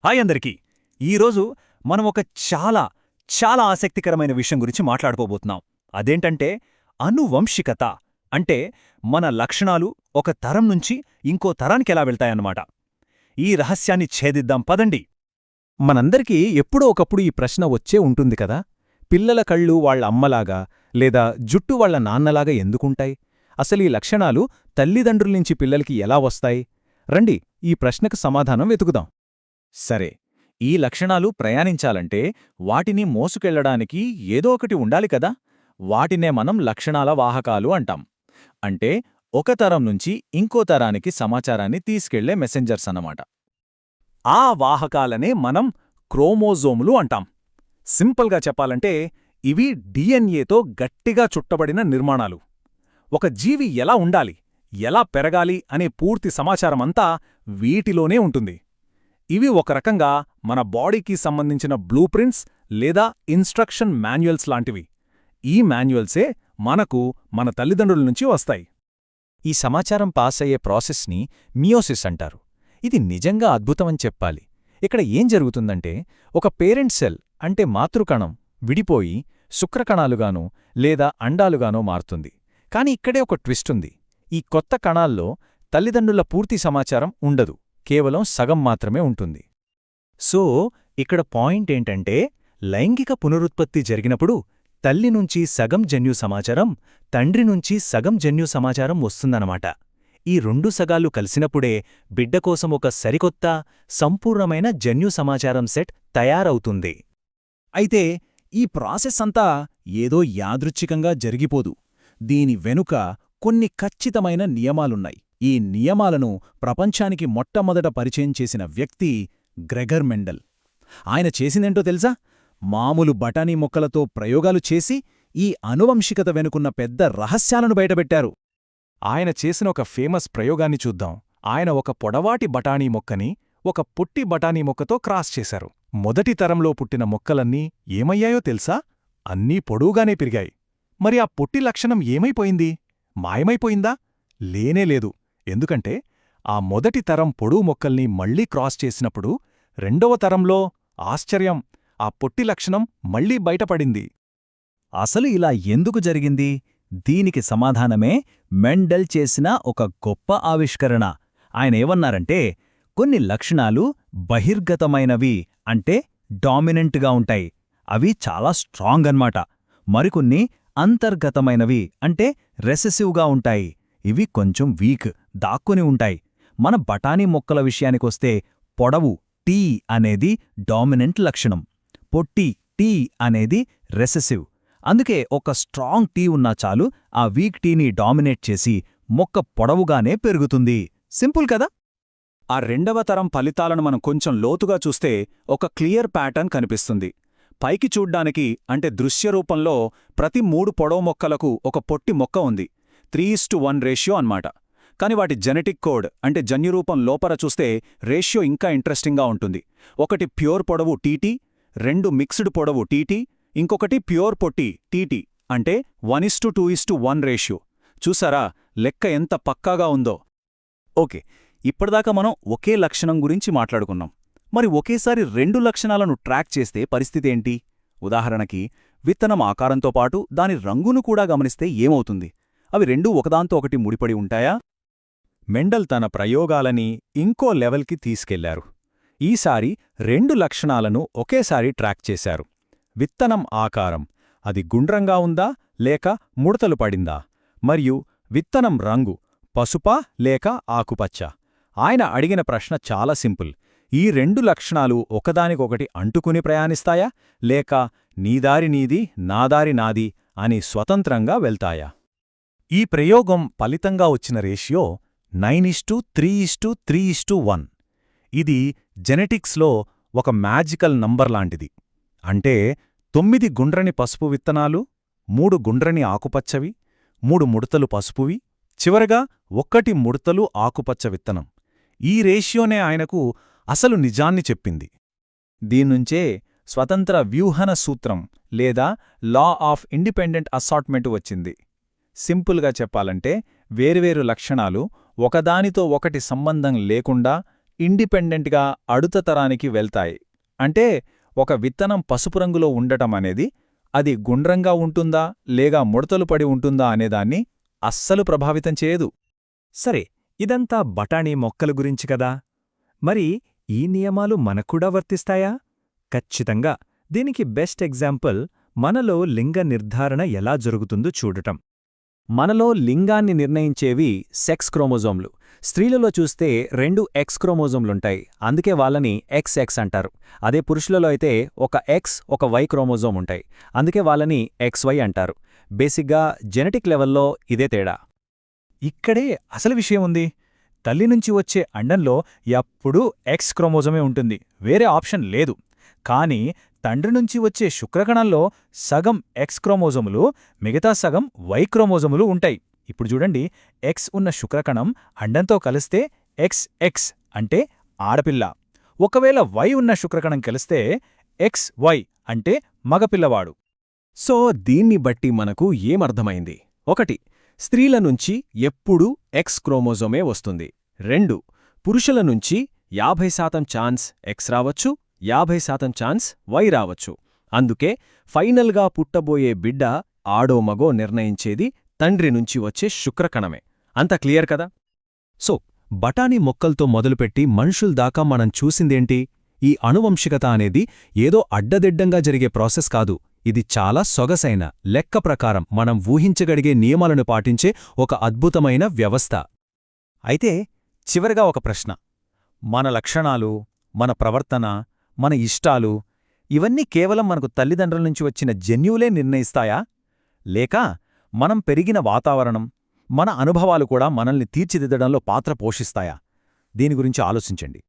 Hi అందరికీ. ఈరోజు మనం ఒక చాలా చాలా ఆసక్తికరమైన విషయం గురించి మాట్లాడుకోబోతున్నాం. అదేంటంటే అనువంశికత. అంటే మన లక్షణాలు ఒక తరం నుంచి ఇంకో తరానికెలా వెళ్తాయన్నమాట. ఈ రహస్యాన్ని ఛేదిద్దాం పదండి. మనందరికీ ఎప్పుడో ఒకప్పుడు ఈ ప్రశ్న వచ్చే ఉంటుంది కదా, పిల్లల కళ్ళు వాళ్ల అమ్మలాగా లేదా జుట్టు వాళ్ల నాన్నలాగా ఎందుకుంటాయి? అసలీ లక్షణాలు తల్లిదండ్రుల్నించి పిల్లలకి ఎలా వస్తాయి? రండి ఈ ప్రశ్నకు సమాధానం వెతుకుదాం. సరే, ఈ లక్షణాలు ప్రయాణించాలంటే వాటిని మోసుకెళ్లడానికి ఏదో ఒకటి ఉండాలి కదా. వాటినే మనం లక్షణాల వాహకాలు అంటాం. అంటే ఒక తరం నుంచి ఇంకో తరానికి సమాచారాన్ని తీసుకెళ్లే మెసెంజర్స్ అన్నమాట. ఆ వాహకాలనే మనం క్రోమోజోములు అంటాం. సింపుల్గా చెప్పాలంటే ఇవి డిఎన్ఏతో గట్టిగా చుట్టబడిన నిర్మాణాలు. ఒక జీవి ఎలా ఉండాలి, ఎలా పెరగాలి అనే పూర్తి సమాచారమంతా వీటిలోనే ఉంటుంది. ఇవి ఒక రకంగా మన బాడీకి సంబంధించిన బ్లూ ప్రింట్స్ లేదా ఇన్స్ట్రక్షన్ మాన్యువల్స్ లాంటివి. ఈ మాన్యువల్సే మనకు మన తల్లిదండ్రుల నుంచి వస్తాయి. ఈ సమాచారం పాస్ అయ్యే ప్రాసెస్ని మియోసిస్ అంటారు. ఇది నిజంగా అద్భుతమని చెప్పాలి. ఇక్కడ ఏం జరుగుతుందంటే ఒక పేరెంట్ సెల్ అంటే మాతృకణం విడిపోయి శుక్రకణాలుగానో లేదా అండాలుగానో మారుతుంది. కాని ఇక్కడే ఒక ట్విస్టుంది. ఈ కొత్త కణాల్లో తల్లిదండ్రుల పూర్తి సమాచారం ఉండదు, కేవలం సగం మాత్రమే ఉంటుంది. సో ఇక్కడ పాయింట్ ఏంటంటే లైంగిక పునరుత్పత్తి జరిగినప్పుడు తల్లి నుంచి సగం జన్యు సమాచారం, తండ్రి నుంచి సగం జన్యు సమాచారం వస్తుందన్నమాట. ఈ రెండు సగాలు కలిసినప్పుడే బిడ్డ కోసం ఒక సరికొత్త సంపూర్ణమైన జన్యు సమాచారం సెట్ తయారవుతుంది. అయితే ఈ ప్రాసెస్ అంతా ఏదో యాదృచ్ఛికంగా జరిగిపోదు. దీని వెనుక కొన్ని ఖచ్చితమైన నియమాలున్నాయి. ఈ నియమాలను ప్రపంచానికి మొట్టమొదట పరిచయం చేసిన వ్యక్తి గ్రెగర్ మెండల్. ఆయన చేసిందేంటో తెలుసా? మామూలు బఠానీ మొక్కలతో ప్రయోగాలు చేసి ఈ అనువంశికత వెనుకున్న పెద్ద రహస్యాలను బయటపెట్టారు. ఆయన చేసిన ఒక ఫేమస్ ప్రయోగాన్ని చూద్దాం. ఆయన ఒక పొడవాటి బఠానీ మొక్కని ఒక పొట్టి బఠానీ మొక్కతో క్రాస్ చేశారు. మొదటి తరంలో పుట్టిన మొక్కలన్నీ ఏమయ్యాయో తెలుసా? అన్నీ పొడువుగానే పెరిగాయి. మరి ఆ పొట్టి లక్షణం ఏమైపోయింది? మాయమైపోయిందా? లేనేలేదు. ఎందుకంటే ఆ మొదటి తరం పొడువు మొక్కల్ని మళ్లీ క్రాస్ చేసినప్పుడు రెండవ తరంలో ఆశ్చర్యం, ఆ పొట్టి లక్షణం మళ్లీ బయటపడింది. అసలు ఇలా ఎందుకు జరిగింది? దీనికి సమాధానమే మెండల్ చేసిన ఒక గొప్ప ఆవిష్కరణ. ఆయనేమన్నారంటే కొన్ని లక్షణాలు బహిర్గతమైనవి అంటే డామినెంట్గా ఉంటాయి, అవి చాలా స్ట్రాంగ్ అన్నమాట. మరికొన్ని అంతర్గతమైనవి అంటే రెసెసివ్గా ఉంటాయి, ఇవి కొంచెం వీక్, దాక్కుని ఉంటాయి. మన బఠానీ మొక్కల విషయానికొస్తే పొడవు టీ అనేది డామినెంట్ లక్షణం, పొట్టి టీ అనేది రెసెసివ్. అందుకే ఒక స్ట్రాంగ్ టీ ఉన్నా చాలు ఆ వీక్ టీని డామినేట్ చేసి మొక్క పొడవుగానే పెరుగుతుంది. సింపుల్ కదా. ఆ రెండవ తరం ఫలితాలను మనం కొంచెం లోతుగా చూస్తే ఒక క్లియర్ ప్యాటర్న్ కనిపిస్తుంది. పైకి చూడ్డానికి అంటే దృశ్యరూపంలో ప్రతి 3 పొడవు మొక్కలకు ఒక పొట్టి మొక్క ఉంది, 3:1 రేషియో అన్నమాట. కాని వాటి జెనెటిక్ కోడ్ అంటే జన్యురూపం లోపల చూస్తే రేషియో ఇంకా ఇంట్రెస్టింగ్గా ఉంటుంది. ఒకటి ప్యూర్ పొడవు టీటీ, 2 మిక్స్డ్ పొడవు టీటీ, ఇంకొకటి ప్యూర్ పొట్టి టీటీ. అంటే 1:2:1 రేషియో. చూసారా లెక్క ఎంత పక్కాగా ఉందో? ఓకే, ఇప్పటిదాకా మనం ఒకే లక్షణం గురించి మాట్లాడుకున్నాం. మరి ఒకేసారి 2 లక్షణాలను ట్రాక్ చేస్తే పరిస్థితి ఏంటి? ఉదాహరణకి విత్తనం ఆకారంతో పాటు దాని రంగును కూడా గమనిస్తే ఏమవుతుంది? అవి రెండూ ఒకదాంతో ఒకటి ముడిపడి ఉంటాయా? మెండల్ తన ప్రయోగాలని ఇంకో లెవెల్కి తీసుకెళ్లారు. ఈసారి 2 లక్షణాలను ఒకేసారి ట్రాక్ చేశారు. విత్తనం ఆకారం, అది గుండ్రంగా ఉందా లేక ముడతలు పడిందా? మరియు విత్తనం రంగు, పసుపా లేక ఆకుపచ్చ? ఆయన అడిగిన ప్రశ్న చాలా సింపుల్. ఈ 2 లక్షణాలు ఒకదానికొకటి అంటుకుని ప్రయాణిస్తాయా లేక నీదారి నీది నాదారి నాది అని స్వతంత్రంగా వెళ్తాయా? ఈ ప్రయోగం ఫలితంగా వచ్చిన రేషియో 9:3:3:1. ఇది జెనెటిక్స్లో ఒక మ్యాజికల్ నంబర్ లాంటిది. అంటే 9 గుండ్రని పసుపు విత్తనాలు, 3 గుండ్రని ఆకుపచ్చవి, 3 ముడతలు పసుపువి, చివరగా 1 ముడతలు ఆకుపచ్చ విత్తనం. ఈ రేషియోనే ఆయనకు అసలు నిజాన్ని చెప్పింది. దీన్నుంచే స్వతంత్ర వ్యూహన సూత్రం లేదా లా ఆఫ్ ఇండిపెండెంట్ అసార్ట్మెంట్ వచ్చింది. సింపుల్గా చెప్పాలంటే వేర్వేరు లక్షణాలు ఒకదానితో ఒకటి సంబంధం లేకుండా ఇండిపెండెంట్గా అడుత తరానికి వెళ్తాయి. అంటే ఒక విత్తనం పసుపు రంగులో ఉండటం అనేది అది గుండ్రంగా ఉంటుందా లేక ముడతలు పడి ఉంటుందా అనేదాన్ని అస్సలు ప్రభావితం చేయదు. సరే, ఇదంతా బఠానీ మొక్కల గురించి కదా. మరి ఈ నియమాలు మనక్కూడా వర్తిస్తాయా? ఖచ్చితంగా. దీనికి బెస్ట్ ఎగ్జాంపుల్ మనలో లింగ నిర్ధారణ ఎలా జరుగుతుందో చూడటం. మనలో లింగాన్ని నిర్ణయించేవి సెక్స్ క్రోమోజోమ్లు. స్త్రీలలో చూస్తే 2 ఎక్స్ క్రోమోజోమ్లుంటాయి, అందుకే వాళ్ళని XX అంటారు. అదే పురుషులలో అయితే ఒక X ఒక Y క్రోమోజోమ్ ఉంటాయి, అందుకే వాళ్ళని XY అంటారు. బేసిక్గా జెనెటిక్ లెవెల్లో ఇదే తేడా. ఇక్కడే అసలు విషయం ఉంది. తల్లి నుంచి వచ్చే అండంలో ఎప్పుడూ ఎక్స్ క్రోమోజోమే ఉంటుంది, వేరే ఆప్షన్ లేదు. కానీ తండ్రి నుంచి వచ్చే శుక్రకణంలో సగం ఎక్స్ క్రోమోజోములు, మిగతా సగం వై క్రోమోజోములు ఉంటాయి. ఇప్పుడు చూడండి, ఎక్స్ ఉన్న శుక్రకణం అండంతో కలిస్తే XX అంటే ఆడపిల్ల. ఒకవేళ వై ఉన్న శుక్రకణం కలిస్తే XY అంటే మగపిల్లవాడు. సో దీన్ని బట్టి మనకు ఏమర్థమైంది? 1. స్త్రీల నుంచి ఎప్పుడూ ఎక్స్ క్రోమోజోమే వస్తుంది. 2. పురుషుల నుంచి 50% ఛాన్స్ ఎక్స్ రావచ్చు, 50% ఛాన్స్ వై రావచ్చు. అందుకే ఫైనల్గా పుట్టబోయే బిడ్డ ఆడో మగో నిర్ణయించేది తండ్రి నుంచి వచ్చే శుక్రకణమే. అంత క్లియర్ కదా? సో బఠానీ మొక్కలతో మొదలుపెట్టి మనుషుల దాకా మనం చూసిందేంటి? ఈ అణువంశికత అనేది ఏదో అడ్డదిడ్డంగా జరిగే ప్రాసెస్ కాదు. ఇది చాలా సొగసైన, లెక్క ప్రకారం మనం ఊహించగలిగే నియమాలను పాటించే ఒక అద్భుతమైన వ్యవస్థ. అయితే చివరగా ఒక ప్రశ్న. మన లక్షణాలు, మన ప్రవర్తన, మన ఇష్టాలు ఇవన్నీ కేవలం మనకు తల్లిదండ్రుల నుంచి వచ్చిన జన్యువులే నిర్ణయిస్తాయా? లేక మనం పెరిగిన వాతావరణం, మన అనుభవాలు కూడా మనల్ని తీర్చిదిద్దడంలో పాత్ర పోషిస్తాయా? దీని గురించి ఆలోచించండి.